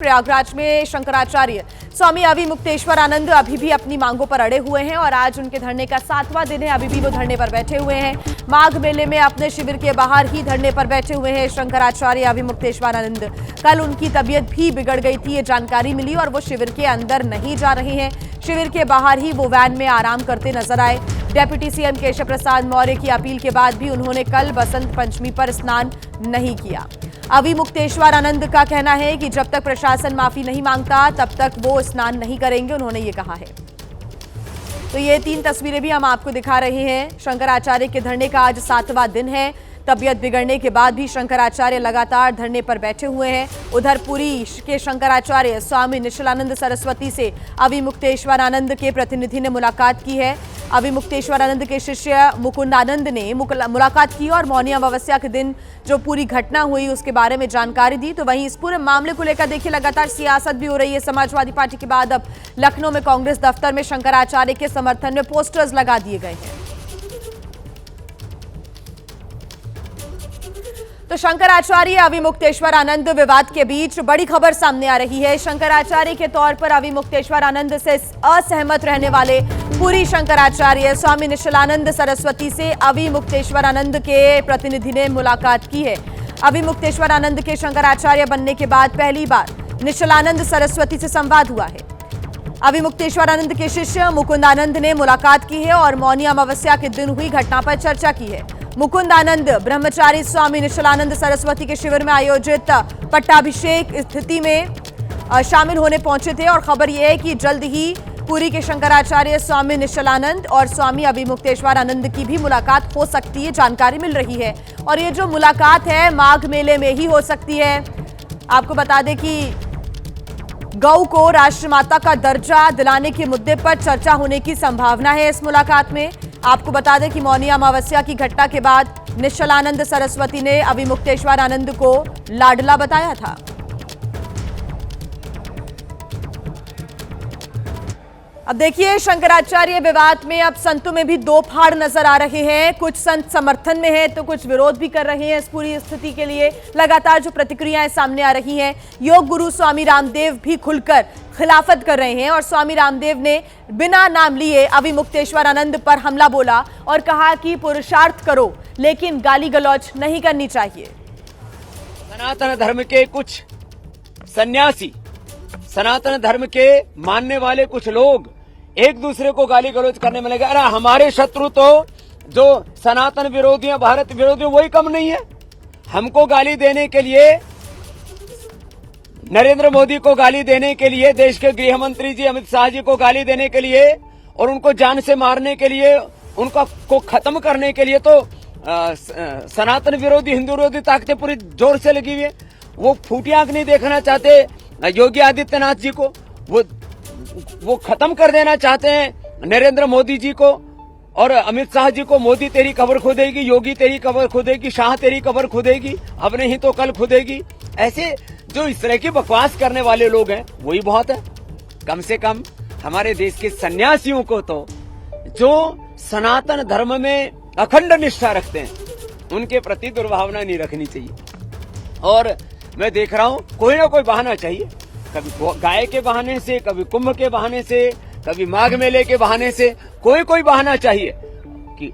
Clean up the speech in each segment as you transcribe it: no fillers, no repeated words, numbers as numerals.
प्रयागराज में शंकराचार्य स्वामी अविमुक्तेश्वरानंद अभी भी अपनी मांगों पर अड़े हुए हैं और आज उनके धरने का 7वां दिन है। अभी भी वो धरने पर बैठे हुए हैं। माघ मेले में अपने शिविर के बाहर ही धरने पर बैठे हुए हैं शंकराचार्य अविमुक्तेश्वरानंद। कल उनकी तबीयत भी बिगड़ गई थी, ये जानकारी मिली और वो शिविर के अंदर नहीं जा रहे हैं। शिविर के बाहर ही वो वैन में आराम करते नजर आए। डेप्यूटी सीएम केशव प्रसाद मौर्य की अपील के बाद भी उन्होंने कल बसंत पंचमी पर स्नान नहीं किया। अविमुक्तेश्वरानंद का कहना है कि जब तक प्रशासन माफी नहीं मांगता तब तक वो स्नान नहीं करेंगे, उन्होंने ये कहा है। तो ये 3 तस्वीरें भी हम आपको दिखा रहे हैं। शंकराचार्य के धरने का आज 7वां दिन है। तबियत बिगड़ने के बाद भी शंकराचार्य लगातार धरने पर बैठे हुए हैं। उधर पुरी के शंकराचार्य स्वामी निश्चलानंद सरस्वती से अविमुक्तेश्वरानंद के प्रतिनिधि ने मुलाकात की है। अविमुक्तेश्वरानंद के शिष्य मुकुंदानंद ने मुलाकात की और मौनी अमावस्या के दिन जो पूरी घटना हुई उसके बारे में जानकारी दी। तो वहीं इस पूरे मामले को लेकर देखिए लगातार सियासत भी हो रही है। समाजवादी पार्टी के बाद अब लखनऊ में कांग्रेस दफ्तर में शंकराचार्य के समर्थन में पोस्टर्स लगा दिए गए हैं। तो शंकराचार्य अविमुक्तेश्वरानंद विवाद के बीच बड़ी खबर सामने आ रही है। शंकराचार्य के तौर पर अविमुक्तेश्वरानंद से असहमत रहने वाले पुरी शंकराचार्य स्वामी निश्चलानंद सरस्वती से अविमुक्तेश्वरानंद के प्रतिनिधि ने मुलाकात की है। अविमुक्तेश्वरानंद के शंकराचार्य बनने के बाद पहली बार निश्चलानंद सरस्वती से संवाद हुआ है। अविमुक्तेश्वरानंद के शिष्य मुकुंदानंद ने मुलाकात की है और मौनी अमावस्या के दिन हुई घटना पर चर्चा की है। मुकुंदानंद ब्रह्मचारी स्वामी निश्चलानंद सरस्वती के शिविर में आयोजित पट्टाभिषेक स्थिति में शामिल होने पहुंचे थे और खबर यह है कि जल्द ही पुरी के शंकराचार्य स्वामी निश्चलानंद और स्वामी अविमुक्तेश्वरानंद की भी मुलाकात हो सकती है, जानकारी मिल रही है। और ये जो मुलाकात है माघ मेले में ही हो सकती है। आपको बता दें कि गौ को राष्ट्रमाता का दर्जा दिलाने के मुद्दे पर चर्चा होने की संभावना है इस मुलाकात में। आपको बता दें कि मौनी अमावस्या की घटना के बाद निश्चलानंद सरस्वती ने अविमुक्तेश्वरानंद को लाडला बताया था। अब देखिए शंकराचार्य विवाद में अब संतों में भी 2 फाड़ नजर आ रहे हैं। कुछ संत समर्थन में हैं तो कुछ विरोध भी कर रहे हैं इस पूरी स्थिति के लिए। लगातार जो प्रतिक्रियाएं सामने आ रही हैं, योग गुरु स्वामी रामदेव भी खुलकर खिलाफत कर रहे हैं और स्वामी रामदेव ने बिना नाम लिए अविमुक्तेश्वरानंद पर हमला बोला और कहा कि पुरुषार्थ करो लेकिन गाली गलौज नहीं करनी चाहिए। सनातन धर्म के कुछ सन्यासी, सनातन धर्म के मानने वाले कुछ लोग एक दूसरे को गाली गलौज करने में लगे। अरे हमारे शत्रु तो जो सनातन विरोधी हैं, भारत विरोधी, वही कम नहीं है। हमको गाली देने के लिए, नरेंद्र मोदी को गाली देने के लिए, देश के गृह मंत्री जी अमित शाह जी को गाली देने के लिए और उनको जान से मारने के लिए, उनका को खत्म करने के लिए तो सनातन विरोधी, हिंदू विरोधी ताकतें पूरी जोर से लगी हुई है। वो फूटी आंख नहीं देखना चाहते योगी आदित्यनाथ जी को, वो खत्म कर देना चाहते हैं नरेंद्र मोदी जी को और अमित शाह जी को। मोदी तेरी कब्र खुदेगी, योगी तेरी कब्र खुदेगी, शाह तेरी कब्र खुदेगी, अब नहीं तो कल खुदेगी। ऐसे जो इस तरह की बकवास करने वाले लोग हैं वही बहुत है। कम से कम हमारे देश के सन्यासियों को तो जो सनातन धर्म में अखंड निष्ठा रखते हैं उनके प्रति दुर्भावना नहीं रखनी चाहिए। और मैं देख रहा हूं कोई ना कोई बहाना चाहिए, कभी गाय के बहाने से, कभी कुंभ के बहाने से, कभी माघ मेले के बहाने से, कोई बहाना चाहिए कि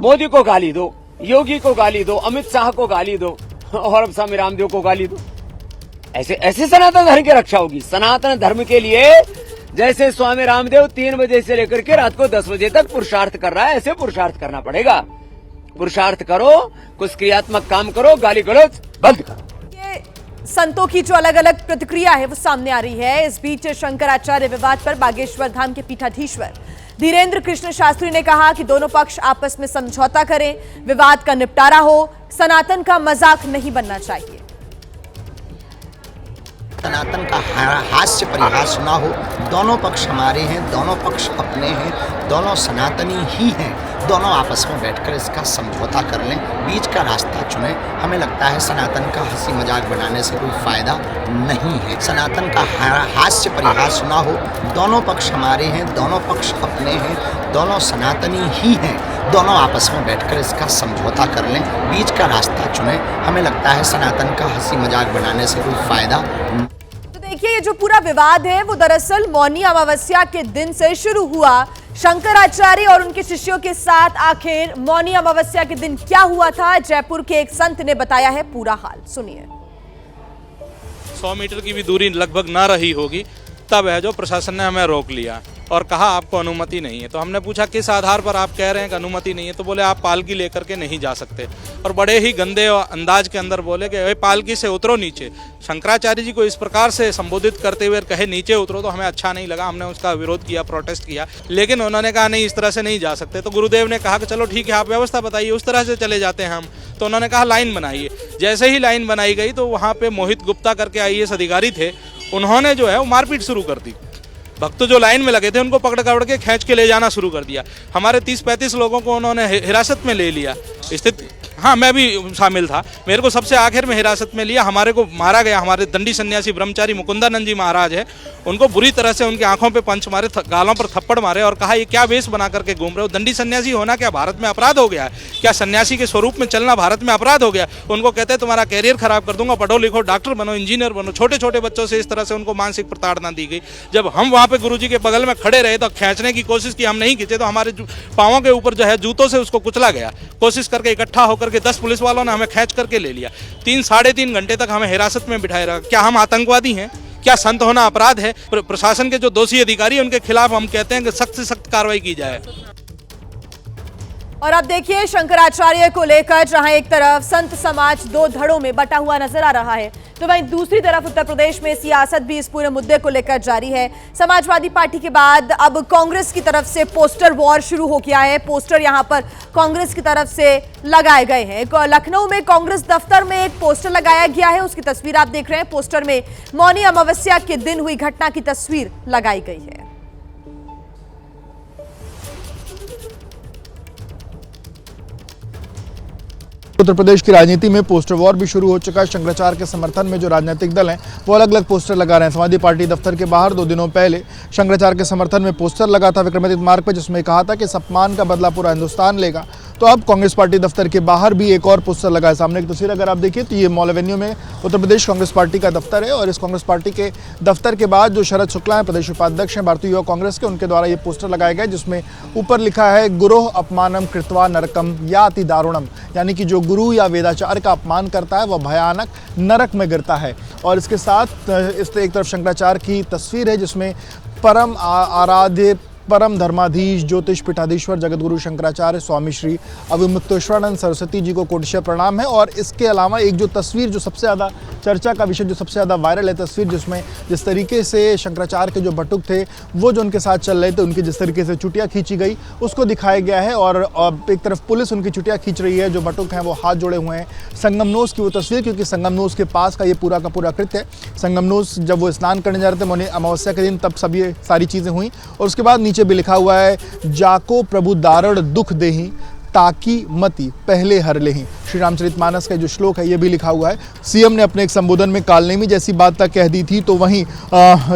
मोदी को गाली दो, योगी को गाली दो, अमित शाह को गाली दो और अब स्वामी रामदेव को गाली दो। ऐसे सनातन धर्म की रक्षा होगी। सनातन धर्म के लिए जैसे स्वामी रामदेव 3 बजे से लेकर के रात को 10 बजे तक पुरुषार्थ कर रहा है, ऐसे पुरुषार्थ करना पड़ेगा। पुरुषार्थ करो, कुछ क्रियात्मक काम करो, गाली गलौज बंद करो। संतों की जो अलग अलग प्रतिक्रिया है वो सामने आ रही है। इस बीच शंकराचार्य विवाद पर बागेश्वर धाम के पीठाधीश्वर धीरेन्द्र कृष्ण शास्त्री ने कहा कि दोनों पक्ष आपस में समझौता करें, विवाद का निपटारा हो, सनातन का मजाक नहीं बनना चाहिए। सनातन का हास्य परिहास ना हो। दोनों पक्ष हमारे हैं, दोनों पक्ष अपने हैं, दोनों सनातनी ही हैं। दोनों आपस में बैठकर इसका समझौता कर लें, बीच का रास्ता चुनें। हमें लगता है सनातन का हंसी मजाक बनाने से कोई फायदा नहीं है। सनातन का हास्य परिहास ना हो। दोनों पक्ष हमारे हैं, दोनों पक्ष अपने हैं, दोनों सनातनी ही हैं। दोनों आपस में बैठकर इसका समझौता कर लें, बीच का रास्ता चुनें। हमें लगता है सनातन का हंसी मजाक बनाने से कोई फायदा देखिए, ये जो पूरा विवाद है वो दरअसल मौनी अमावस्या के दिन से शुरू हुआ। शंकराचार्य और उनके शिष्यों के साथ आखिर मौनी अमावस्या के दिन क्या हुआ था, जयपुर के एक संत ने बताया है पूरा हाल। सुनिए। 100 मीटर की भी दूरी लगभग ना रही होगी, तब है जो प्रशासन ने हमें रोक लिया और कहा आपको अनुमति नहीं है। तो हमने पूछा किस आधार पर आप कह रहे हैं कि अनुमति नहीं है, तो बोले आप पालकी लेकर के नहीं जा सकते। और बड़े ही गंदे अंदाज के अंदर बोले कि भाई पालकी से उतरो नीचे। शंकराचार्य जी को इस प्रकार से संबोधित करते हुए कहे नीचे उतरो, तो हमें अच्छा नहीं लगा। हमने उसका विरोध किया, प्रोटेस्ट किया, लेकिन उन्होंने कहा नहीं, इस तरह से नहीं जा सकते। तो गुरुदेव ने कहा कि चलो ठीक है, आप व्यवस्था बताइए, उस तरह से चले जाते हैं हम। तो उन्होंने कहा लाइन बनाइए। जैसे ही लाइन बनाई गई तो वहाँ पे मोहित गुप्ता करके IAS अधिकारी थे, उन्होंने जो है वो मारपीट शुरू कर दी। भक्त जो लाइन में लगे थे उनको पकड़ के खींच के ले जाना शुरू कर दिया। हमारे 30-35 लोगों को उन्होंने हिरासत में ले लिया। स्थिति, हाँ मैं भी शामिल था, मेरे को सबसे आखिर में हिरासत में लिया। हमारे को मारा गया। हमारे दंडी सन्यासी ब्रह्मचारी मुकुंदानंद जी महाराज है, उनको बुरी तरह से उनकी आंखों पे पंच मारे, गालों पर थप्पड़ मारे और कहा ये क्या वेश बना करके घूम रहे हो? दंडी सन्यासी होना क्या भारत में अपराध हो गया है? क्या सन्यासी के स्वरूप में चलना भारत में अपराध हो गया? उनको कहते हैं तुम्हारा कैरियर खराब कर दूंगा, पढ़ो लिखो, डॉक्टर बनो, इंजीनियर बनो। छोटे छोटे बच्चों से इस तरह से उनको मानसिक प्रताड़ना दी गई। जब हम वहाँ पे गुरुजी के बगल में खड़े रहे तो खींचने की कोशिश की, हम नहीं खींचे तो हमारे पाँवों के ऊपर जो है जूतों से उसको कुचला गया। कोशिश करके इकट्ठा होकर के 10 पुलिस वालों ने हमें खींच करके ले लिया। 3-3.5 घंटे तक हमें हिरासत में बिठाए रखा। क्या हम आतंकवादी हैं? क्या संत होना अपराध है? प्रशासन के जो दोषी अधिकारी हैं उनके खिलाफ हम कहते हैं कि सख्त से सख्त कार्रवाई की जाए। और अब देखिए, शंकराचार्य को लेकर जहां एक तरफ संत समाज दो धड़ों में बटा हुआ नजर आ रहा है, तो वहीं दूसरी तरफ उत्तर प्रदेश में सियासत भी इस पूरे मुद्दे को लेकर जारी है। समाजवादी पार्टी के बाद अब कांग्रेस की तरफ से पोस्टर वॉर शुरू हो गया है। पोस्टर यहां पर कांग्रेस की तरफ से लगाए गए हैं। लखनऊ में कांग्रेस दफ्तर में एक पोस्टर लगाया गया है, उसकी तस्वीर आप देख रहे हैं। पोस्टर में मौनी अमावस्या के दिन हुई घटना की तस्वीर लगाई गई है। उत्तर प्रदेश की राजनीति में पोस्टर वॉर भी शुरू हो चुका है। शंकराचार्य के समर्थन में जो राजनीतिक दल हैं वो अलग अलग पोस्टर लगा रहे हैं। समाजवादी पार्टी दफ्तर के बाहर 2 दिनों पहले शंकराचार्य के समर्थन में पोस्टर लगा था विक्रमादित्य मार्ग पर, जिसमें कहा था कि इस अपमान का बदला पूरा हिंदुस्तान लेगा। तो अब कांग्रेस पार्टी दफ्तर के बाहर भी एक और पोस्टर लगा है। सामने की तस्वीर अगर आप देखिए तो ये मॉल एवेन्यू में उत्तर प्रदेश कांग्रेस पार्टी का दफ्तर है। और इस कांग्रेस पार्टी के दफ्तर के बाद जो शरद शुक्ला हैं, प्रदेश उपाध्यक्ष हैं भारतीय युवा कांग्रेस के, उनके द्वारा ये पोस्टर लगाया गया, जिसमें ऊपर लिखा है गुरोह अपमानम कृत्वा नरकम या अति दारुणम, यानी कि जो गुरु या वेदाचार्य का अपमान करता है वह भयानक नरक में गिरता है। और इसके साथ इस एक तरफ शंकराचार्य की तस्वीर है, जिसमें परम आराध्य परम धर्माधीश ज्योतिष पीठाधीश्वर जगतगुरु शंकराचार्य स्वामी श्री अविमुक्तेश्वरानंद सरस्वती जी को कोटिशय प्रणाम है। और इसके अलावा एक जो तस्वीर जो सबसे ज़्यादा चर्चा का विषय, जो सबसे ज़्यादा वायरल है तस्वीर, जिसमें जिस तरीके से शंकराचार्य के जो बटुक थे वो जो उनके साथ चल रहे थे, उनकी जिस तरीके से चुटिया खींची गई उसको दिखाया गया है। और एक तरफ पुलिस उनकी चुटिया खींच रही है, जो बटुक हैं वो हाथ जोड़े हुए हैं। संगमनोस की वो तस्वीर, क्योंकि संगमनोस के पास का ये पूरा का पूरा कृत्य है। संगमनोस जब वो स्नान करने जा रहे थे मौनी अमावस्या के दिन, तब सब ये सारी चीज़ें हुई। और उसके बाद नीचे भी लिखा हुआ है जाको प्रभु दारुण दुख देही ताकि मति पहले हर लेही। श्री रामचरितमानस का जो श्लोक है ये भी लिखा हुआ है। सीएम ने अपने एक संबोधन में कालनेमी जैसी बात तक कह दी थी, तो वहीं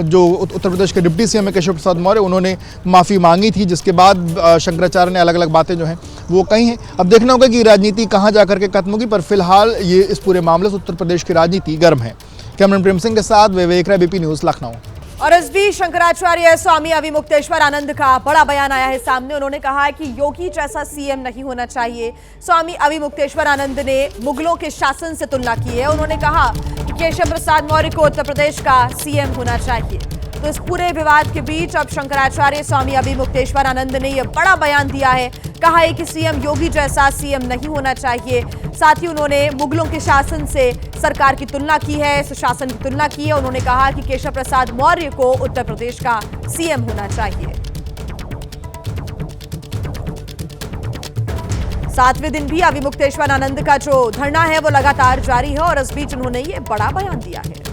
जो उत्तर प्रदेश के डिप्टी सीएम है केशव प्रसाद मौर्य, उन्होंने माफ़ी मांगी थी, जिसके बाद शंकराचार्य ने अलग अलग बातें जो हैं वो कही हैं। अब देखना होगा कि राजनीति कहाँ जा करके खत्म होगी, पर फिलहाल ये इस पूरे मामले से उत्तर प्रदेश की राजनीति गर्म है। कैमरामैन प्रेम सिंह के साथ विवेक राय, BP न्यूज़, लखनऊ। और इस बीच शंकराचार्य स्वामी अविमुक्तेश्वर आनंद का बड़ा बयान आया है सामने। उन्होंने कहा है कि योगी जैसा सीएम नहीं होना चाहिए। स्वामी अविमुक्तेश्वर आनंद ने मुगलों के शासन से तुलना की है। उन्होंने कहा कि केशव प्रसाद मौर्य को उत्तर प्रदेश का सीएम होना चाहिए। तो इस पूरे विवाद के बीच अब शंकराचार्य स्वामी अविमुक्तेश्वर आनंद ने यह बड़ा बयान दिया है। कहा है कि सीएम योगी जैसा सीएम नहीं होना चाहिए। साथ ही उन्होंने मुगलों के शासन से सरकार की तुलना की है, सुशासन की तुलना की है। उन्होंने कहा कि केशव प्रसाद मौर्य को उत्तर प्रदेश का सीएम होना चाहिए। 7वें दिन भी अविमुक्तेश्वर आनंद का जो धरना है वो लगातार जारी है। और इस बीच उन्होंने ये बड़ा बयान दिया है।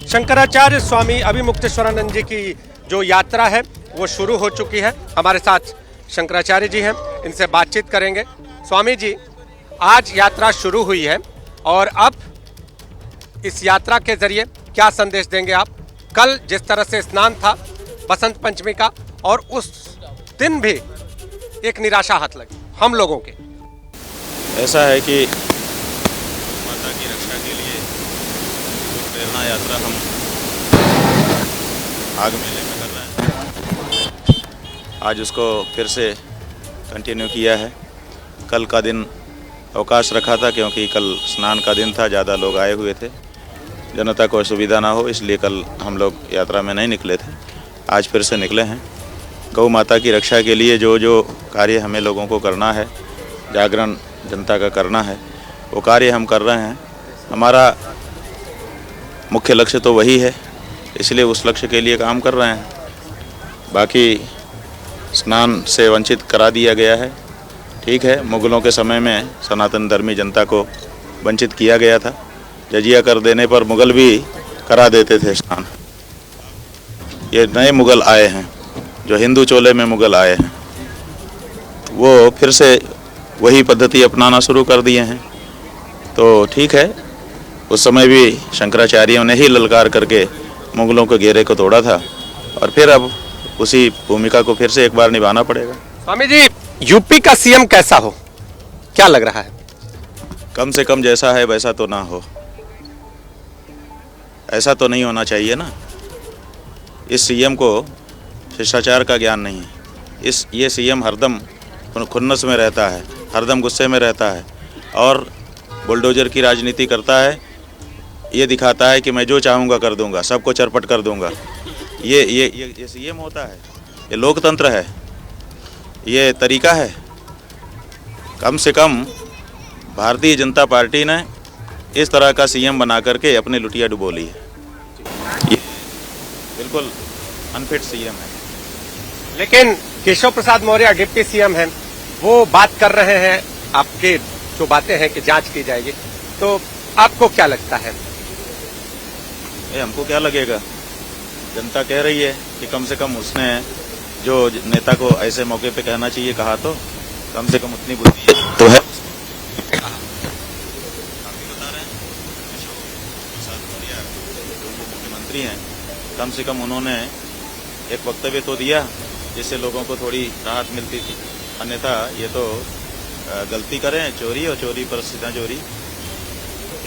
शंकराचार्य स्वामी अविमुक्तेश्वरानंद जी की जो यात्रा है वो शुरू हो चुकी है। हमारे साथ शंकराचार्य जी हैं, इनसे बातचीत करेंगे। स्वामी जी, आज यात्रा शुरू हुई है और अब इस यात्रा के जरिए क्या संदेश देंगे आप? कल जिस तरह से स्नान था बसंत पंचमी का, और उस दिन भी एक निराशा हाथ लगी हम लोगों के। ऐसा है कि माता की रक्षा के लिए प्रेरणा यात्रा हम आग मेले में कर रहे हैं। आज उसको फिर से कंटिन्यू किया है। कल का दिन अवकाश रखा था क्योंकि कल स्नान का दिन था, ज़्यादा लोग आए हुए थे, जनता को असुविधा ना हो इसलिए कल हम लोग यात्रा में नहीं निकले थे। आज फिर से निकले हैं। गौ माता की रक्षा के लिए जो जो कार्य हमें लोगों को करना है, जागरण जनता का करना है, वो कार्य हम कर रहे हैं। हमारा मुख्य लक्ष्य तो वही है, इसलिए उस लक्ष्य के लिए काम कर रहे हैं। बाकी स्नान से वंचित करा दिया गया है, ठीक है। मुगलों के समय में सनातन धर्मी जनता को वंचित किया गया था। जजिया कर देने पर मुगल भी करा देते थे स्नान। ये नए मुगल आए हैं, जो हिंदू चोले में मुगल आए हैं, वो फिर से वही पद्धति अपनाना शुरू कर दिए हैं। तो ठीक है, उस समय भी शंकराचार्यों ने ही ललकार करके मुगलों के घेरे को तोड़ा था और फिर अब उसी भूमिका को फिर से एक बार निभाना पड़ेगा। स्वामी जी, यूपी का सीएम कैसा हो, क्या लग रहा है? कम से कम जैसा है वैसा तो ना हो, ऐसा तो नहीं होना चाहिए ना। इस सीएम को शिष्टाचार का ज्ञान नहीं है। ये सीएम हरदम खुन्नस में रहता है, हरदम गुस्से में रहता है और बुलडोजर की राजनीति करता है। ये दिखाता है कि मैं जो चाहूँगा कर दूंगा, सबको चरपट कर दूंगा। ये सीएम होता है? ये लोकतंत्र है? ये तरीका है? कम से कम भारतीय जनता पार्टी ने इस तरह का सीएम बना करके अपनी लुटिया डुबो ली है। ये बिल्कुल अनफिट सीएम है। लेकिन केशव प्रसाद मौर्य डिप्टी सीएम हैं, वो बात कर रहे हैं, आपके जो बातें हैं कि जांच की जाएगी, तो आपको क्या लगता है? हमको क्या लगेगा, जनता कह रही है कि कम से कम उसने जो नेता को ऐसे मौके पे कहना चाहिए कहा, तो कम से कम उतनी बुद्धि तो है। बता रहे हैं प्रसाद मौर्य मुख्यमंत्री हैं, कम से कम उन्होंने एक वक्तव्य तो दिया जिससे लोगों को थोड़ी राहत मिलती थी। अन्यथा ये तो गलती करें चोरी और चोरी पर सीधा चोरी।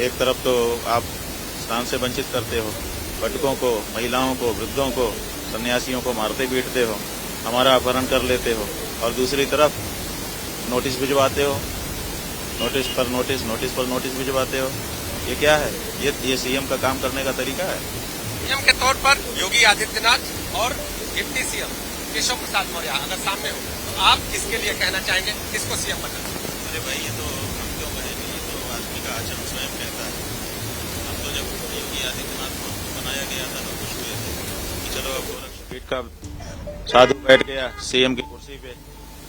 एक तरफ तो आप स्नान से वंचित करते हो, बटकों को, महिलाओं को, वृद्धों को, सन्यासियों को मारते पीटते हो, हमारा अपहरण कर लेते हो, और दूसरी तरफ नोटिस भिजवाते हो, नोटिस पर नोटिस भिजवाते हो। ये क्या है? ये सीएम का काम करने का तरीका है? सीएम के तौर पर योगी आदित्यनाथ और डिप्टी सीएम केशव प्रसाद मौर्य अगर सामने हो, तो आप किसके लिए कहना चाहेंगे, किसको सीएम बनाना? अरे भाई, ये तो हम क्यों कहेंगे, ये तो आदमी का आचरण स्वयं कहता है। हम तो जब योगी आदित्यनाथ को बनाया गया था तो खुश हुए थे कि चलो अब गोरखपीठ का साधु बैठ गया सीएम की कुर्सी पे,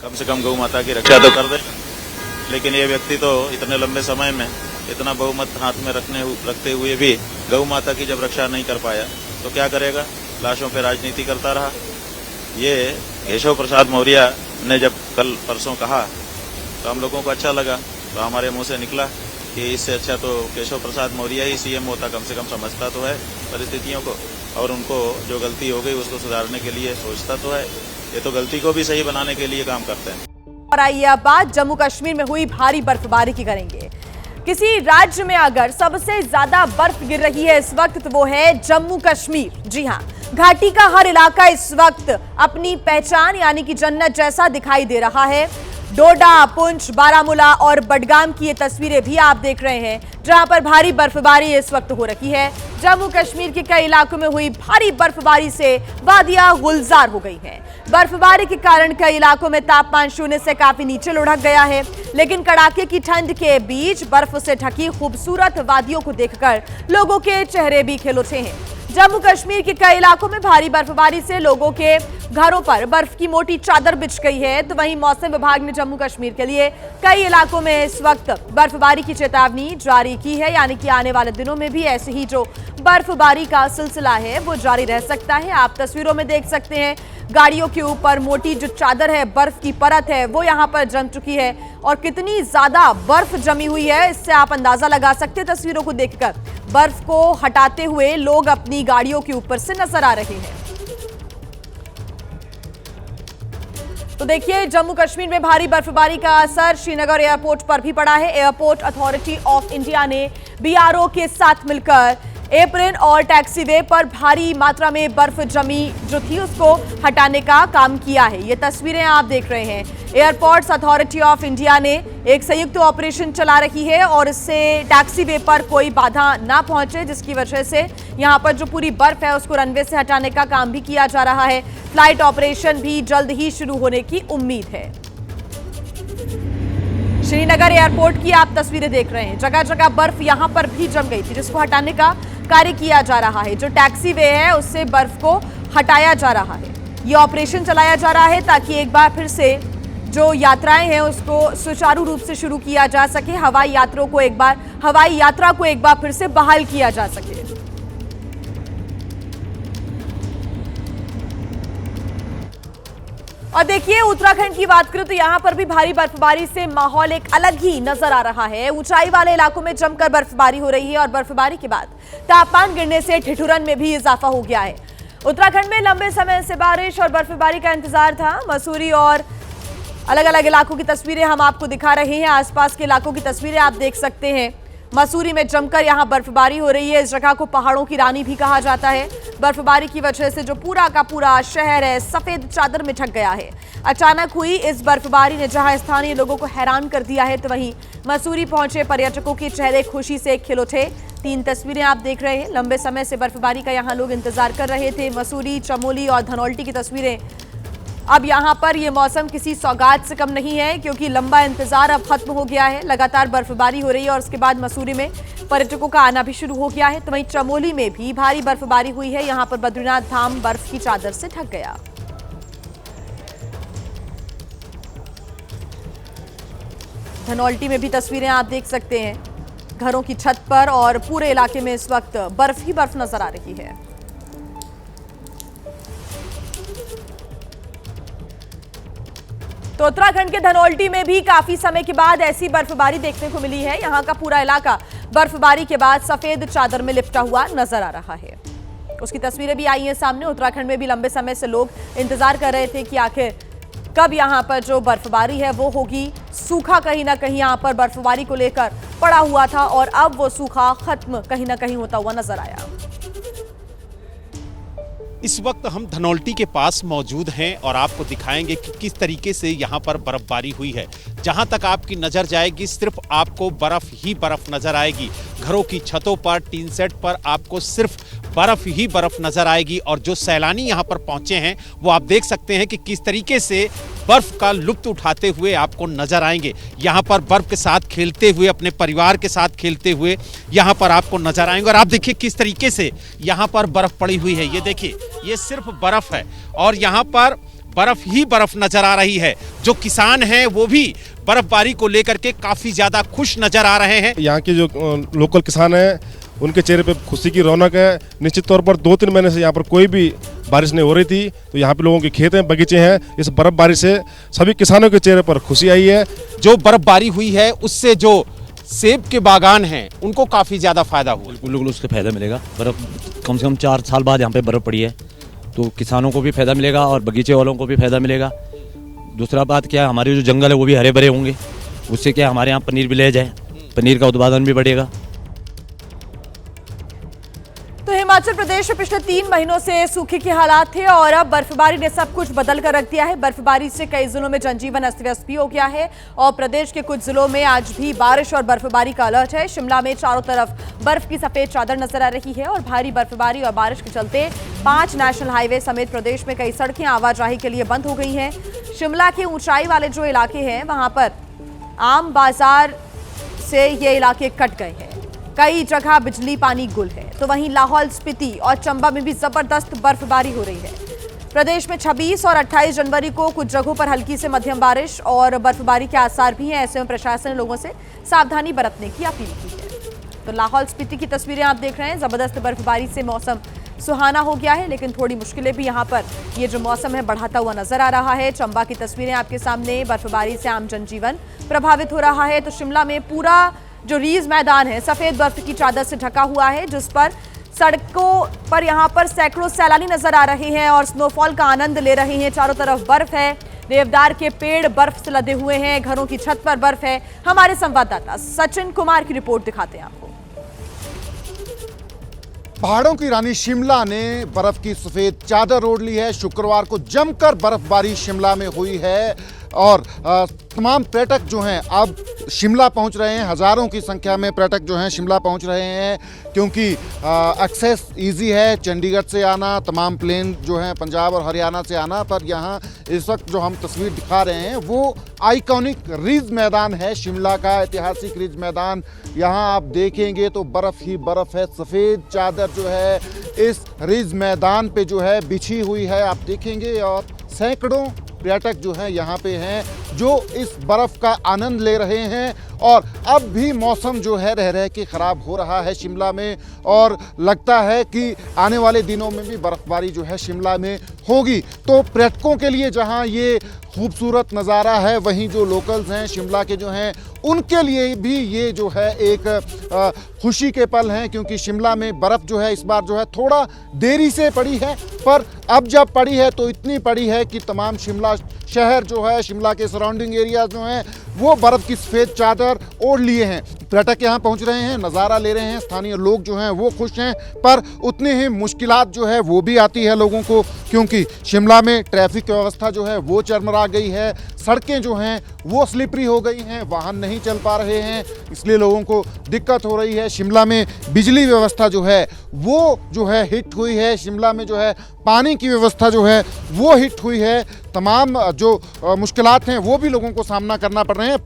कम से कम गौ माता की रक्षा तो कर देगा। लेकिन ये व्यक्ति तो इतने लंबे समय में इतना बहुमत हाथ में रखते हुए भी गौ माता की जब रक्षा नहीं कर पाया तो क्या करेगा? लाशों पे राजनीति करता रहा। ये केशव प्रसाद मौर्य ने जब कल परसों कहा तो हम लोगों को अच्छा लगा, तो हमारे मुंह से निकला कि इससे अच्छा तो केशव प्रसाद मौर्य ही सीएम होता, कम से कम समझता तो है परिस्थितियों को और उनको जो गलती हो गई उसको सुधारने के लिए सोचता तो है। ये तो गलती को भी सही बनाने के लिए काम करते हैं। और आइए अब बात जम्मू कश्मीर में हुई भारी बर्फबारी की करेंगे। किसी राज्य में अगर सबसे ज्यादा बर्फ गिर रही है इस वक्त तो वो है जम्मू कश्मीर। जी हां, घाटी का हर इलाका इस वक्त अपनी पहचान यानी कि जन्नत जैसा दिखाई दे रहा है। डोडा, पुंछ, बारामूला और बडगाम की ये तस्वीरें भी आप देख रहे हैं जहां पर भारी बर्फबारी इस वक्त हो रही है। जम्मू कश्मीर के कई इलाकों में हुई भारी बर्फबारी से वादियां गुलजार हो गई हैं। बर्फबारी के कारण कई इलाकों में तापमान शून्य से काफी नीचे लुढ़क गया है, लेकिन कड़ाके की ठंड के बीच बर्फ से ढकी खूबसूरत वादियों को देखकर लोगों के चेहरे भी खिल उठे हैं। जम्मू कश्मीर के कई इलाकों में भारी बर्फबारी से लोगों के घरों पर बर्फ की मोटी चादर बिछ गई है, तो वहीं मौसम विभाग ने जम्मू कश्मीर के लिए कई इलाकों में इस वक्त बर्फबारी की चेतावनी जारी की है, यानी कि आने वाले दिनों में भी ऐसे ही जो बर्फबारी का सिलसिला है वो जारी रह सकता है। आप तस्वीरों में देख सकते हैं गाड़ियों के ऊपर मोटी जो चादर है, बर्फ की परत है, वो यहाँ पर जम चुकी है और कितनी ज्यादा बर्फ जमी हुई है इससे आप अंदाजा लगा सकते हैं तस्वीरों को देखकर। बर्फ को हटाते हुए लोग अपनी गाड़ियों के ऊपर से नजर आ रहे हैं। तो देखिए, जम्मू कश्मीर में भारी बर्फबारी का असर श्रीनगर एयरपोर्ट पर भी पड़ा है। एयरपोर्ट अथॉरिटी ऑफ इंडिया ने बीआरओ के साथ मिलकर एप्रिन और टैक्सीवे पर भारी मात्रा में बर्फ जमी जो थी उसको हटाने का काम किया है। ये तस्वीरें आप देख रहे हैं। एयरपोर्ट्स अथॉरिटी ऑफ इंडिया ने एक संयुक्त ऑपरेशन चला रही है और इससे टैक्सीवे पर कोई बाधा ना पहुंचे, जिसकी वजह से यहां पर जो पूरी बर्फ है उसको रनवे से हटाने का काम भी किया जा रहा है। फ्लाइट ऑपरेशन भी जल्द ही शुरू होने की उम्मीद है। श्रीनगर एयरपोर्ट की आप तस्वीरें देख रहे हैं। जगह जगह बर्फ यहां पर भी जम गई थी, जिसको हटाने का कार्य किया जा रहा है। जो टैक्सीवे है उससे बर्फ को हटाया जा रहा है। ये ऑपरेशन चलाया जा रहा है ताकि एक बार फिर से जो यात्राएं हैं उसको सुचारू रूप से शुरू किया जा सके। हवाई यात्रा को एक बार फिर से बहाल किया जा सके। और देखिए, उत्तराखंड की बात करें तो यहां पर भी भारी बर्फबारी से माहौल एक अलग ही नजर आ रहा है। ऊंचाई वाले इलाकों में जमकर बर्फबारी हो रही है और बर्फबारी के बाद तापमान गिरने से ठिठुरन में भी इजाफा हो गया है। उत्तराखंड में लंबे समय से बारिश और बर्फबारी का इंतजार था। मसूरी और अलग अलग इलाकों की तस्वीरें हम आपको दिखा रहे हैं। आसपास के इलाकों की तस्वीरें आप देख सकते हैं। मसूरी में जमकर यहां बर्फबारी हो रही है। इस जगह को पहाड़ों की रानी भी कहा जाता है। बर्फबारी की वजह से जो पूरा का पूरा शहर है सफेद चादर में ढक गया है। अचानक हुई इस बर्फबारी ने जहां स्थानीय लोगों को हैरान कर दिया है, तो वहीं मसूरी पहुंचे पर्यटकों के चेहरे खुशी से खिल उठे। 3 तस्वीरें आप देख रहे हैं। लंबे समय से बर्फबारी का यहां लोग इंतजार कर रहे थे। मसूरी, चमोली और धनौल्टी की तस्वीरें। अब यहां पर यह मौसम किसी सौगात से कम नहीं है, क्योंकि लंबा इंतजार अब खत्म हो गया है। लगातार बर्फबारी हो रही है और उसके बाद मसूरी में पर्यटकों का आना भी शुरू हो गया है। तो वहीं चमोली में भी भारी बर्फबारी हुई है। यहां पर बद्रीनाथ धाम बर्फ की चादर से ढक गया। धनौल्टी में भी तस्वीरें आप देख सकते हैं। घरों की छत पर और पूरे इलाके में इस वक्त बर्फ ही बर्फ नजर आ रही है। तो उत्तराखंड के धनौल्टी में भी काफी समय के बाद ऐसी बर्फबारी देखने को मिली है। यहां का पूरा इलाका बर्फबारी के बाद सफेद चादर में लिपटा हुआ नजर आ रहा है। उसकी तस्वीरें भी आई हैं सामने। उत्तराखंड में भी लंबे समय से लोग इंतजार कर रहे थे कि आखिर कब यहां पर जो बर्फबारी है वो होगी। सूखा कहीं ना कहीं यहां पर बर्फबारी को लेकर पड़ा हुआ था और अब वो सूखा खत्म कहीं ना कहीं होता हुआ नजर आया। इस वक्त हम धनौल्टी के पास मौजूद हैं और आपको दिखाएंगे कि किस तरीके से यहाँ पर बर्फबारी हुई है। जहाँ तक आपकी नज़र जाएगी सिर्फ आपको बर्फ ही बर्फ नज़र आएगी। घरों की छतों पर, टीन सेट पर आपको सिर्फ बर्फ ही बर्फ नज़र आएगी। और जो सैलानी यहाँ पर पहुँचे हैं वो आप देख सकते हैं कि किस तरीके से बर्फ का लुत्फ उठाते हुए आपको नजर आएंगे। यहाँ पर बर्फ के साथ खेलते हुए, अपने परिवार के साथ खेलते हुए यहाँ पर आपको नजर आएंगे। और आप देखिए किस तरीके से यहाँ पर बर्फ पड़ी हुई है। ये देखिए, ये सिर्फ बर्फ है और यहाँ पर बर्फ ही बर्फ नजर आ रही है। जो किसान हैं वो भी बर्फबारी को लेकर के काफी ज्यादा खुश नजर आ रहे हैं। यहाँ के जो लोकल किसान हैं उनके चेहरे पे खुशी की रौनक है। निश्चित तौर पर 2-3 महीने से यहाँ पर कोई भी बारिश नहीं हो रही थी, तो यहाँ पे लोगों के खेत हैं, बगीचे हैं। इस बर्फबारी से सभी किसानों के चेहरे पर खुशी आई है। जो बर्फबारी हुई है उससे जो सेब के बागान हैं उनको काफी ज्यादा फायदा हुआ। बिल्कुल उससे फायदा मिलेगा। बर्फ कम से कम 4 साल बाद यहाँ पे बर्फ पड़ी है, तो किसानों को भी फायदा मिलेगा और बगीचे वालों को भी फायदा मिलेगा। दूसरा बात क्या है, हमारे जो जंगल है वो भी हरे भरे होंगे। उससे क्या हमारे यहाँ पनीर भी ले जाए, पनीर का उत्पादन भी बढ़ेगा। तो हिमाचल प्रदेश में पिछले 3 महीनों से सूखे के हालात थे और अब बर्फबारी ने सब कुछ बदल कर रख दिया है। बर्फबारी से कई जिलों में जनजीवन अस्त व्यस्त भी हो गया है और प्रदेश के कुछ जिलों में आज भी बारिश और बर्फबारी का अलर्ट है। शिमला में चारों तरफ बर्फ की सफेद चादर नजर आ रही है और भारी बर्फबारी और बारिश के चलते 5 नेशनल हाईवे समेत प्रदेश में कई सड़कें आवाजाही के लिए बंद हो गई हैं। शिमला के ऊंचाई वाले जो इलाके हैं वहां पर आम बाजार से ये इलाके कट गए हैं। कई जगह बिजली पानी गुल है। तो वहीं लाहौल स्पीति और चंबा में भी जबरदस्त बर्फबारी हो रही है। प्रदेश में 26 और 28 जनवरी को कुछ जगहों पर हल्की से मध्यम बारिश और बर्फबारी के आसार भी हैं। ऐसे में प्रशासन ने लोगों से सावधानी बरतने की अपील की है। तो लाहौल स्पीति की तस्वीरें आप देख रहे हैं। जबरदस्त बर्फबारी से मौसम सुहाना हो गया है, लेकिन थोड़ी मुश्किलें भी यहाँ पर ये जो मौसम है बढ़ाता हुआ नजर आ रहा है। चंबा की तस्वीरें आपके सामने। बर्फबारी से आम जनजीवन प्रभावित हो रहा है। तो शिमला में पूरा जो रीज मैदान है सफेद बर्फ की चादर से ढका हुआ है, जिस पर सड़कों पर यहाँ पर सैकड़ों सैलानी नजर आ रहे हैं और स्नोफॉल का आनंद ले रहे हैं। चारों तरफ बर्फ है। देवदार के पेड़ बर्फ से लदे हुए हैं। घरों की छत पर बर्फ है। हमारे संवाददाता सचिन कुमार की रिपोर्ट दिखाते हैं आपको। पहाड़ों की रानी शिमला ने बर्फ की सफेद चादर ओढ़ ली है। शुक्रवार को जमकर बर्फबारी शिमला में हुई है और तमाम पर्यटक जो हैं अब शिमला पहुंच रहे हैं। हज़ारों की संख्या में पर्यटक जो हैं शिमला पहुंच रहे हैं क्योंकि एक्सेस इजी है। चंडीगढ़ से आना, तमाम प्लेन जो हैं पंजाब और हरियाणा से आना, पर यहाँ इस वक्त जो हम तस्वीर दिखा रहे हैं वो आइकॉनिक रिज मैदान है, शिमला का ऐतिहासिक रिज मैदान। यहाँ आप देखेंगे तो बर्फ़ ही बर्फ़ है। सफ़ेद चादर जो है इस रिज मैदान पे जो है बिछी हुई है, आप देखेंगे। और सैकड़ों पर्यटक जो हैं यहाँ पे हैं जो इस बर्फ़ का आनंद ले रहे हैं। और अब भी मौसम जो है रह रह के ख़राब हो रहा है शिमला में, और लगता है कि आने वाले दिनों में भी बर्फ़बारी जो है शिमला में होगी। तो पर्यटकों के लिए जहाँ ये खूबसूरत नज़ारा है, वहीं जो लोकल्स हैं शिमला के जो हैं उनके लिए भी ये जो है एक खुशी के पल हैं, क्योंकि शिमला में बर्फ़ जो है इस बार जो है थोड़ा देरी से पड़ी है, पर अब जब पड़ी है तो इतनी पड़ी है कि तमाम शिमला शहर जो है, शिमला के सराउंडिंग एरिया जो हैं वो बर्फ़ की सफ़ेद चादर ओढ़ लिए हैं। पर्यटक यहाँ पहुँच रहे हैं, नज़ारा ले रहे हैं, स्थानीय लोग जो हैं वो खुश हैं, पर उतनी ही मुश्किलात जो है वो भी आती है लोगों को, क्योंकि शिमला में ट्रैफिक व्यवस्था जो है वो चरमरा गई है। सड़कें जो हैं वो स्लिपरी हो गई हैं, वाहन नहीं चल पा रहे हैं, इसलिए लोगों को दिक्कत हो रही है। शिमला में बिजली व्यवस्था जो है वो जो है हिट हुई है। शिमला में जो है पानी की व्यवस्था जो है वो हिट हुई है। तमाम जो मुश्किलात हैं वो भी लोगों को सामना करना पड़ रहे हैं।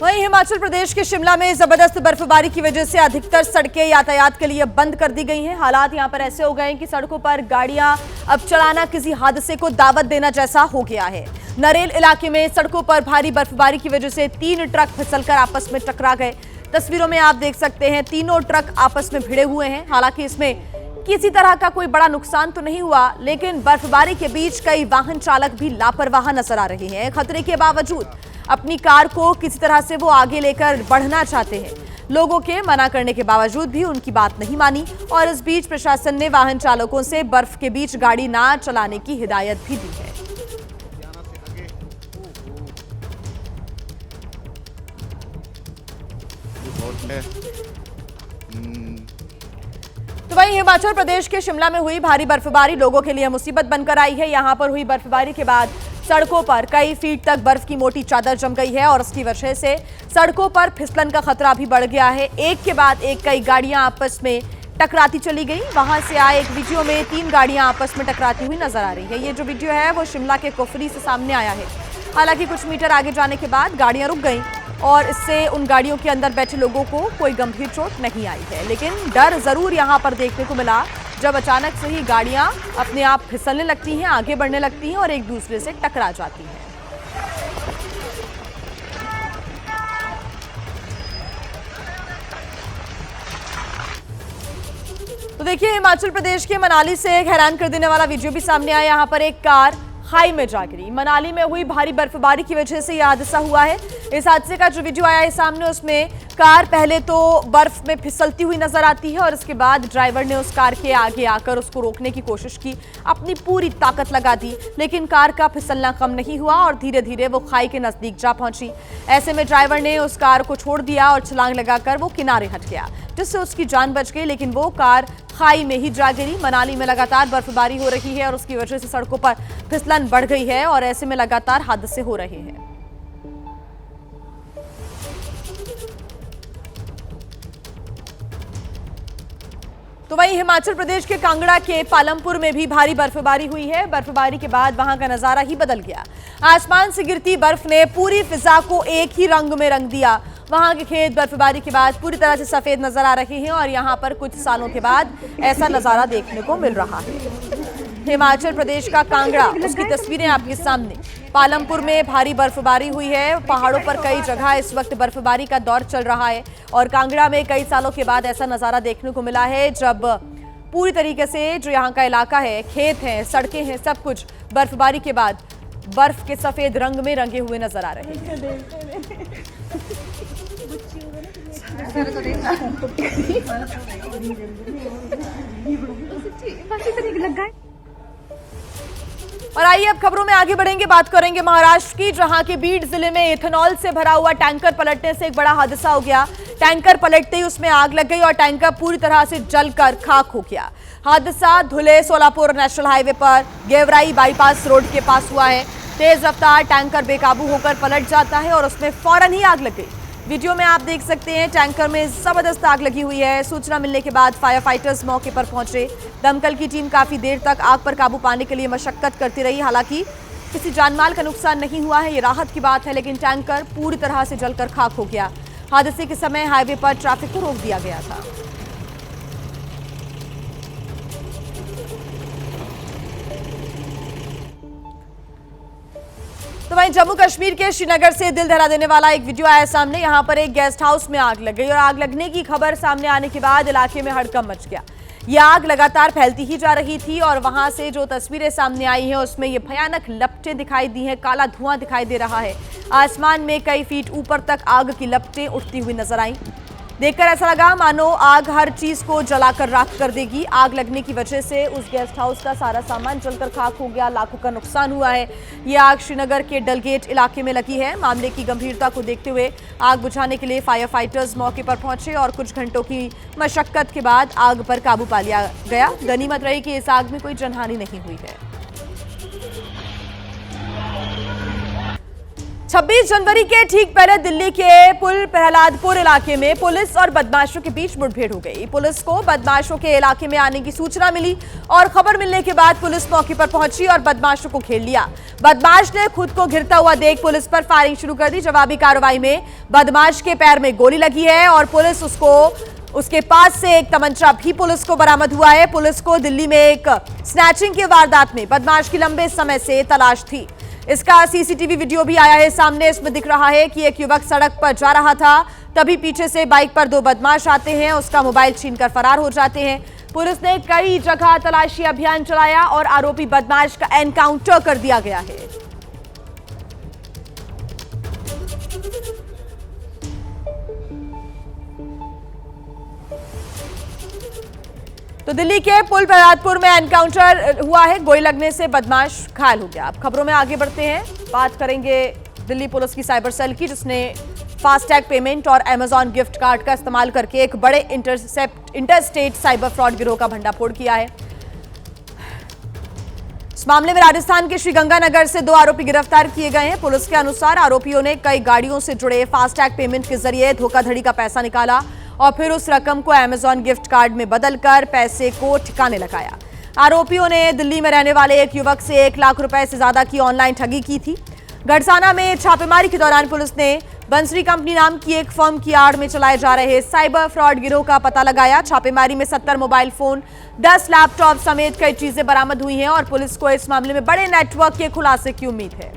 वहीं हिमाचल प्रदेश के शिमला में जबरदस्त बर्फबारी की वजह से अधिकतर सड़कें यातायात के लिए बंद कर दी गई हैं। हालात यहां पर ऐसे हो गए हैं कि सड़कों पर गाड़ियां अब चलाना किसी हादसे को दावत देना जैसा हो गया है। नरेल इलाके में सड़कों पर भारी बर्फबारी की वजह से 3 ट्रक फिसलकर आपस में टकरा गए। तस्वीरों में आप देख सकते हैं तीनों ट्रक आपस में भिड़े हुए हैं। हालांकि इसमें किसी तरह का कोई बड़ा नुकसान तो नहीं हुआ, लेकिन बर्फबारी के बीच कई वाहन चालक भी लापरवाह नजर आ रहे हैं। खतरे के बावजूद अपनी कार को किसी तरह से वो आगे लेकर बढ़ना चाहते हैं। लोगों के मना करने के बावजूद भी उनकी बात नहीं मानी, और इस बीच प्रशासन ने वाहन चालकों से बर्फ के बीच गाड़ी ना चलाने की हिदायत भी दी है। तो वहीं हिमाचल प्रदेश के शिमला में हुई भारी बर्फबारी लोगों के लिए मुसीबत बनकर आई है। यहां पर हुई बर्फबारी के बाद सड़कों पर कई फीट तक बर्फ की मोटी चादर जम गई है, और इसकी वजह से सड़कों पर फिसलन का खतरा भी बढ़ गया है। एक के बाद एक कई गाड़ियां आपस में टकराती चली गई। वहां से आए एक वीडियो में 3 गाड़ियां आपस में टकराती हुई नजर आ रही है। ये जो वीडियो है वो शिमला के कुफरी से सामने आया है। हालांकि कुछ मीटर आगे जाने के बाद गाड़ियां रुक गईं, और इससे उन गाड़ियों के अंदर बैठे लोगों को कोई गंभीर चोट नहीं आई है। लेकिन डर जरूर यहां पर देखने को मिला जब अचानक से ही गाड़ियां अपने आप फिसलने लगती हैं, आगे बढ़ने लगती हैं और एक दूसरे से टकरा जाती हैं। तो देखिए, हिमाचल प्रदेश के मनाली से एक हैरान कर देने वाला वीडियो भी सामने आया। यहां पर एक कार खाई में जा गिरी। मनाली में हुई भारी बर्फबारी की वजह से यह हादसा हुआ है। इस हादसे का जो वीडियो आया है सामने, उसमें कार पहले तो बर्फ में फिसलती हुई नजर आती है, और इसके बाद ड्राइवर ने उस कार के आगे आकर उसको रोकने की कोशिश की, अपनी पूरी ताकत लगा दी, लेकिन कार का फिसलना कम नहीं हुआ और धीरे धीरे वो खाई के नजदीक जा पहुंची। ऐसे में ड्राइवर ने उस कार को छोड़ दिया और छलांग लगाकर वो किनारे हट गया, जिससे उसकी जान बच गई, लेकिन वो कार खाई में ही जा गिरी। मनाली में लगातार बर्फबारी हो रही है और उसकी वजह से सड़कों पर फिसलन बढ़ गई है, और ऐसे में लगातार हादसे हो रहे हैं। तो वहीं हिमाचल प्रदेश के कांगड़ा के पालमपुर में भी भारी बर्फबारी हुई है। बर्फबारी के बाद वहां का नजारा ही बदल गया। आसमान से गिरती बर्फ ने पूरी फिजा को एक ही रंग में रंग दिया। वहां के खेत बर्फबारी के बाद पूरी तरह से सफेद नजर आ रहे हैं, और यहां पर कुछ सालों के बाद ऐसा नजारा देखने को मिल रहा है। हिमाचल प्रदेश का कांगड़ा, उसकी तस्वीरें आपके सामने। पालमपुर में भारी बर्फबारी हुई है। पहाड़ों पर कई जगह इस वक्त बर्फबारी का दौर चल रहा है, और कांगड़ा में कई सालों के बाद ऐसा नज़ारा देखने को मिला है जब पूरी तरीके से जो यहाँ का इलाका है, खेत हैं, सड़कें हैं, सब कुछ बर्फबारी के बाद बर्फ के सफेद रंग में रंगे हुए नजर आ रहे हैं। और आइए अब खबरों में आगे बढ़ेंगे, बात करेंगे महाराष्ट्र की, जहां के बीड जिले में इथेनॉल से भरा हुआ टैंकर पलटने से एक बड़ा हादसा हो गया। टैंकर पलटते ही उसमें आग लग गई और टैंकर पूरी तरह से जलकर खाक हो गया। हादसा धुले सोलापुर नेशनल हाईवे पर गेवराई बाईपास रोड के पास हुआ है। तेज रफ्तार टैंकर बेकाबू होकर पलट जाता है और उसमें फौरन ही आग लग गई। वीडियो में आप देख सकते हैं टैंकर में जबरदस्त आग लगी हुई है। सूचना मिलने के बाद फायर फाइटर्स मौके पर पहुंचे। दमकल की टीम काफी देर तक आग पर काबू पाने के लिए मशक्कत करती रही। हालांकि किसी जानमाल का नुकसान नहीं हुआ है, ये राहत की बात है, लेकिन टैंकर पूरी तरह से जलकर खाक हो गया। हादसे के समय हाईवे पर ट्रैफिक को रोक दिया गया था। तो वहीं जम्मू कश्मीर के श्रीनगर से दिल दहला देने वाला एक वीडियो आया सामने। यहां पर एक गेस्ट हाउस में आग लग गई और आग लगने की खबर सामने आने के बाद इलाके में हड़कंप मच गया। यह आग लगातार फैलती ही जा रही थी और वहां से जो तस्वीरें सामने आई हैं उसमें ये भयानक लपटें दिखाई दी हैं, काला धुआं दिखाई दे रहा है। आसमान में कई फीट ऊपर तक आग की लपटें उठती हुई नजर आई। देखकर ऐसा लगा मानो आग हर चीज को जलाकर राख कर देगी। आग लगने की वजह से उस गेस्ट हाउस का सारा सामान जलकर खाक हो गया, लाखों का नुकसान हुआ है। ये आग श्रीनगर के डलगेट इलाके में लगी है। मामले की गंभीरता को देखते हुए आग बुझाने के लिए फायर फाइटर्स मौके पर पहुंचे और कुछ घंटों की मशक्कत के बाद आग पर काबू पा लिया गया। गनीमत रही कि इस आग में कोई जनहानि नहीं हुई है। 26 जनवरी के ठीक पहले दिल्ली के पुल प्रहलादपुर इलाके में पुलिस और बदमाशों के बीच मुठभेड़ हो गई। पुलिस को बदमाशों के इलाके में आने की सूचना मिली और खबर मिलने के बाद पुलिस मौके पर पहुंची और बदमाशों को घेर लिया। बदमाश ने खुद को घिरता हुआ देख पुलिस पर फायरिंग शुरू कर दी। जवाबी कार्रवाई में बदमाश के पैर में गोली लगी है और पुलिस उसके पास से एक तमंचा भी पुलिस को बरामद हुआ है। पुलिस को दिल्ली में एक स्नैचिंग की वारदात में बदमाश की लंबे समय से तलाश थी। इसका सीसीटीवी वीडियो भी आया है सामने। इसमें दिख रहा है कि एक युवक सड़क पर जा रहा था, तभी पीछे से बाइक पर दो बदमाश आते हैं, उसका मोबाइल छीनकर फरार हो जाते हैं। पुलिस ने कई जगह तलाशी अभियान चलाया और आरोपी बदमाश का एनकाउंटर कर दिया गया है। तो दिल्ली के पुल प्रहलादपुर में एनकाउंटर हुआ है, गोली लगने से बदमाश घायल हो गया। अब खबरों में आगे बढ़ते हैं, बात करेंगे दिल्ली पुलिस की साइबर सेल की, जिसने फास्टैग पेमेंट और अमेजॉन गिफ्ट कार्ड का इस्तेमाल करके एक बड़े इंटरस्टेट साइबर फ्रॉड गिरोह का भंडाफोड़ किया है। इस मामले में राजस्थान के श्रीगंगानगर से 2 आरोपी गिरफ्तार किए गए हैं। पुलिस के अनुसार आरोपियों ने कई गाड़ियों से जुड़े फास्टैग पेमेंट के जरिए धोखाधड़ी का पैसा निकाला और फिर उस रकम को अमेजॉन गिफ्ट कार्ड में बदलकर पैसे को ठिकाने लगाया। आरोपियों ने दिल्ली में रहने वाले एक युवक से 1 लाख रुपए से ज्यादा की ऑनलाइन ठगी की थी। गढ़साना में छापेमारी के दौरान पुलिस ने बंसरी कंपनी नाम की एक फर्म की आड़ में चलाए जा रहे साइबर फ्रॉड गिरोह का पता लगाया। छापेमारी में 70 मोबाइल फोन, 10 लैपटॉप समेत कई चीजें बरामद हुई हैं और पुलिस को इस मामले में बड़े नेटवर्क के खुलासे की उम्मीद है।